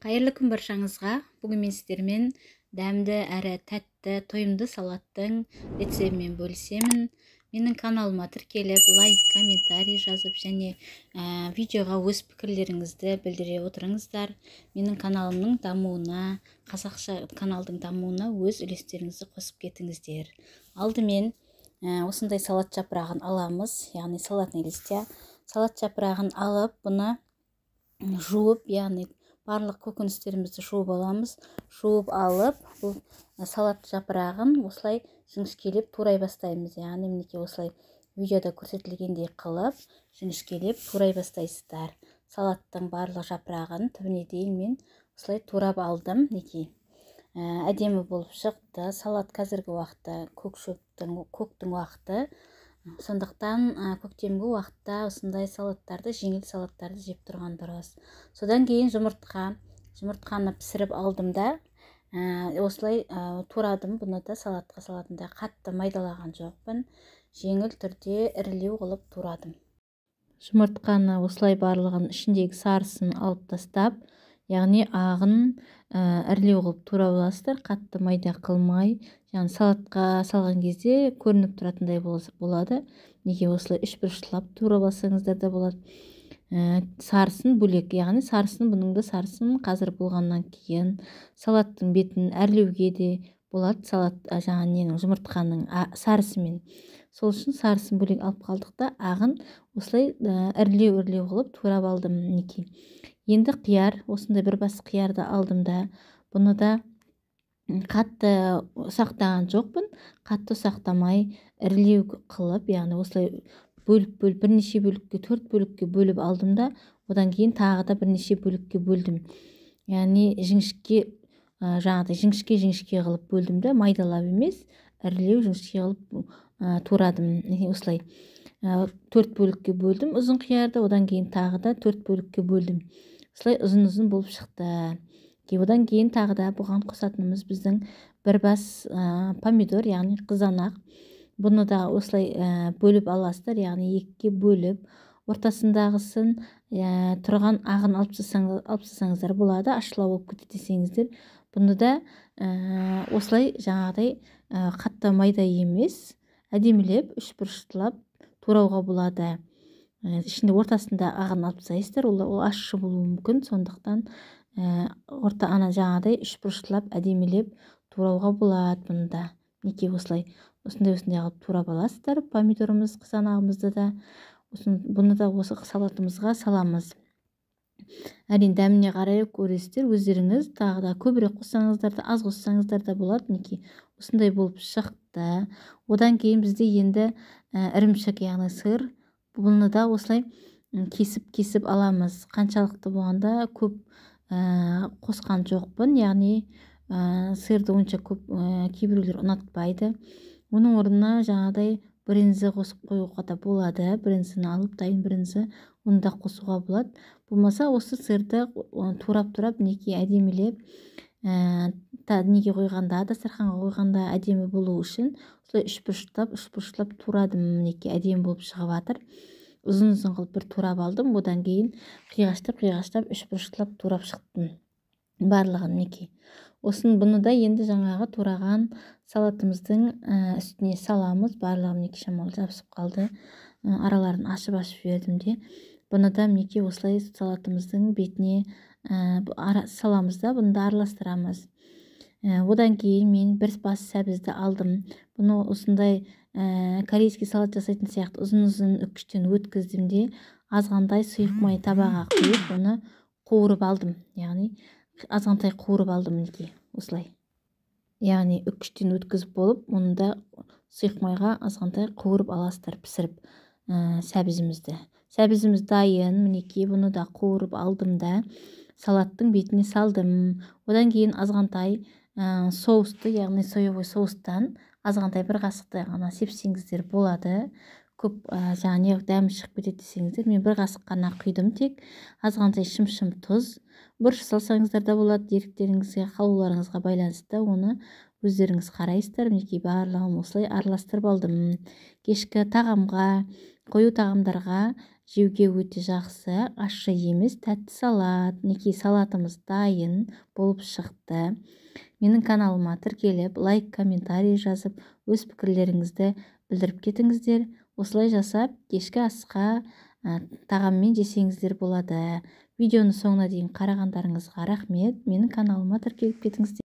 Қайырлы күн баршаңызға. Бүгін мен сіздермен дәмді әрі тәтті тойымды салаттың рецептімен бөлісемін. Менің каналыма тіркеліп, лайк, комментарий жазып және видеоға өз пікірлеріңізді білдіре отырыңыздар. Менің каналымның дамуына, қазақша каналдың дамуына өз үлестеріңізді қосып кетіңіздер. Алдымен осындай салат жапырағын аламыз, яғни салатный листья. Салат жапырағын алып, бұны жуып, яғни барлық көкөністерімізді жуып аламыз. Жуып алып, бұл салат жапырағын осылай жіңішкелеп турай бастаймыз. Яғни мінекей осылай видеода көрсетілгендей қылып, жіңішкелеп турай бастайсыздар. Салаттың барлық жапырағын түбіне дейін мен осылай турап алдым. Мінекей әдемі болып шықты. Салат қазіргі уақытта көктің уақыты. Сондықтан көктемгі уақытта осындай салаттарды, жеңіл салаттарды жеп тұрған дұрыс. Содан кейін жұмыртқаны пісіріп алдым да, осылай турадым. Бұны да салатқа салатында қатты майдалаған жоқпын. Жеңіл түрде ірілеу қылып турадым. Жұмыртқаны осылай барлығын ішіндегі сарысын алып тастап, яғни ағын ірілеу қылып турап аласыздар, қатты майда қылмай. Яғни салатқа салған кезде көрініп тұратындай болады. Неге осылай үш бұрыштылап турап алсаңыздар да болады. Сарысын бөлек, яғни сарысын, бұның да сарысын қазір болғаннан кейін салаттың бетін әрлеуге де болады. Салат жаңағы жұмыртқаның сарысымен. Сол үшін сарысын бөлек алып қалдық та, ағын осылай әрлеу қылып турап алдым. Енді қияр, осындай бір бас қиярды алдым да, бұны да қатты ұсақтаған жоқпын, қатты ұсақтамай ірілеу қылып, яғни осылай бөліп бірнеше бөлікке, 4 бөлікке бөліп алдым да, одан кейін тағы да бірнеше бөлікке бөлдім. Яғни жіңішке қылып бөлдім да, майдалап емес, ірілеу жіңішке қылып турадым. Осылай 4 бөлікке бөлдім ұзын қиярды, одан кейін тағы да 4 бөлікке бөлдім. Осылай ұзын болып шықты. Одан кейін тағы да бұған қосатынымыз біздің бір бас помидор, яғни қызанақ. Бұны да осылай бөліп аласыздар, яғни екіге бөліп, ортасындағысын тұрған ағын алып тастасаңыздар болады, ашылау болып кетеді десеңіздер. Бұны да осылай жаңағыдай қатты майда емес, әдемілеп үш бұрыштылап турауға болады. Ішінде ортасында ағын алып тастайсыздар, ол ащы болуы мүмкін, сондықтан жаңағыдай үш бұрыштылап әдемілеп турауға болады. Бұны да неке осындай қылып турап аласыздар. Помидорымыз, қызанағымызды да, бұны да осы салатымызға саламыз. Әрине дәміне қарай көресіздер өздеріңіз, тағы да көбірек қоссаңыздар да, аз қоссаңыздар да болады. Неке осындай болып шықты. Одан кейін бізде енді ірімшік, яғни сыр, бұны да осылай кесіп аламыз. Қаншалықты болғанда көп қосқан жоқпын, яғни сырды онша көп кейбіреулер ұнатпайды. Оның орнына жаңағыдай брынза қосып қоюға да болады. Брынзаны алып, дайын брынза, оны да қосуға болады. Болмаса осы сырды турап неке әдемілеп, неге қойғанда, дастарханға қойғанда әдемі болу үшін осылай үш бұрыштап турадым. Неке әдемі болып шығып жатыр. Ұзын қылып бір турап алдым. Одан кейін қиғаштап үш бұрыштылап турап шықтым барлығын. Неке бұны да енді жаңағы тураған салатымыздың үстіне саламыз. Барлығын неке шамалы жабысып қалды. Араларын ашып жібердім де. Бұны да неке осылай салатымыздың бетіне саламыз да, бұны да араластырамыз. Одан кейін мен бір бас сәбізді алдым. Бұны осындай корейский салат жасайтын сияқты ұзын үккіштен өткіздім де, азғантай сұйық май табаға құйып, оны қуырып алдым. Яғни азғантай қуырып алдым неке осылай. Яғни үккіштен өткізіп болып, оны да сұйық майға азғантай қуырып аласыздар, пісіріп сәбізімізді. Сәбізіміз дайын, мінеке бұны да қуырып алдым да, салаттың бетіне салдым. Одан кейін азғантай соусты, яғни соевый соустан азғантай бір қасықтай ғана сепсеңіздер болады. Көп жаңағы дәмі шығып кетеді десеңіздер, мен бір қасық қана құйдым тек. Азғантай шым тұз, бұрыш салсаңыздар да болады, еріктеріңізге, қалауларыңызға байланысты, оны өздеріңіз қарайсыздар. Мінекей барлығын осылай араластырып алдым. Кешкі тағамға, қою тағамдарға жеуге өте жақсы, ащы емес, тәтті салат. Мінекей салатымыз дайын болып шықты. Менің каналыма тіркеліп, лайк, комментарий жазып, өз пікірлеріңізді білдіріп кетіңіздер. Осылай жасап, кешкі асқа тағаммен жесеңіздер болады. Видеоны соңына дейін қарағандарыңызға рахмет. Менің каналыма тіркеліп кетіңіздер.